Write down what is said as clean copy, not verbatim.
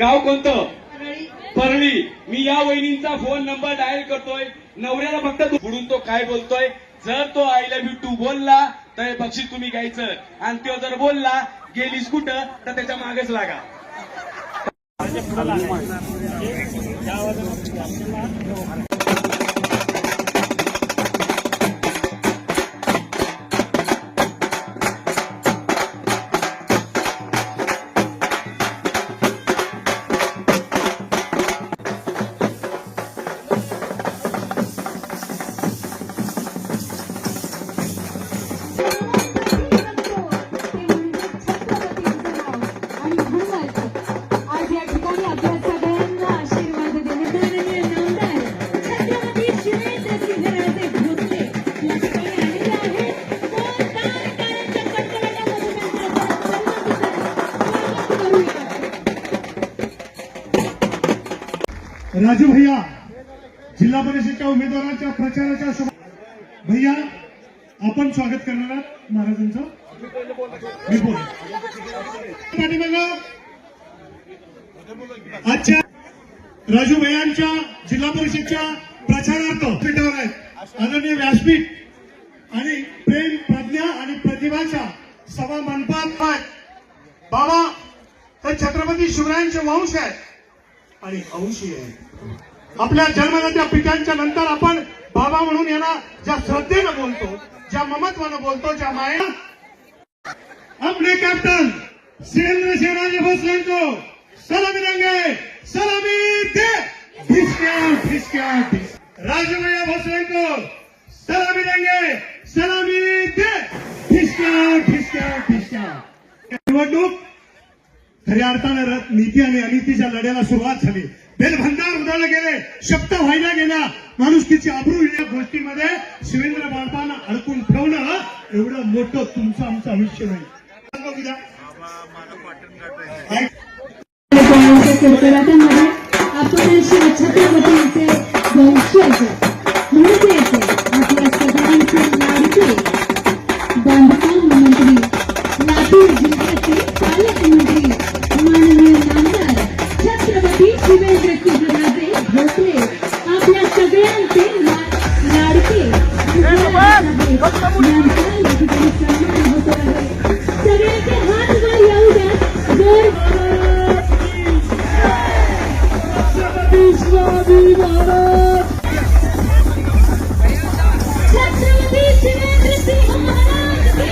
गाव कोणतं? परळी. मी या वहिनींचा फोन नंबर डायल करतोय. नवऱ्याला फक्त पुढून तो काय बोलतोय, जर तो आय लव्ह यू टू बोलला तर बक्षीस तुम्ही घ्यायचं, आणि तो जर बोलला गेलीस कुठं तर त्याच्या मागेच लागा. राजू भैया जिल्हा परिषदेच्या उमेदवारांच्या प्रचाराच्या भैया आपण स्वागत करणार आहात महाराजांचं. आजच्या राजू भैयांच्या जिल्हा परिषदच्या प्रचारार्थ पीठावर आहेत आदरणीय व्यासपीठ आणि प्रेम प्रज्ञा आणि प्रतिभाच्या सभा मंडपात बाबा तर छत्रपती शिवरायांचे वंश आहेत आणि अंशी आहे. आपल्या जन्मदात्या पित्यांच्या नंतर आपण बाबा म्हणून यांना ज्या श्रद्धेनं बोलतो, ज्या ममत्वानं बोलतो, ज्या माया. अपने कॅप्टन सुरेंद्र सिंहराजे भोसले को सलामी देंगे. सलामी दे. राजू भैया भोसले को सलामी देंगे. सलामी दे. निवडणूक खऱ्या अर्थानं नीती आणि अनितीच्या लढ्याला सुरुवात झाली. बेलभंडार उधळले गेले, शब्द व्हायला गेला, माणुसकीची आबरू या गोष्टीमध्ये शिवेंद्र बाळांना अडकून ठेवणं एवढं मोठं तुमचं आमचं आयुष्य नाही. आपण छत्रपतींचे वंशज म्हणजेच आपल्या सगळ्यांचे लाडके बांधकाम मंत्री, लातूर जिल्ह्याचे पालकमंत्री माननीय नामदार छत्रपती शिवेंद्र सिंहराजे भोसले आपल्या सगळ्यांचे लाडके सगळ्यांचे हात वर येऊ द्या. छत्रपती शिवेंद्र सिंह महाराज की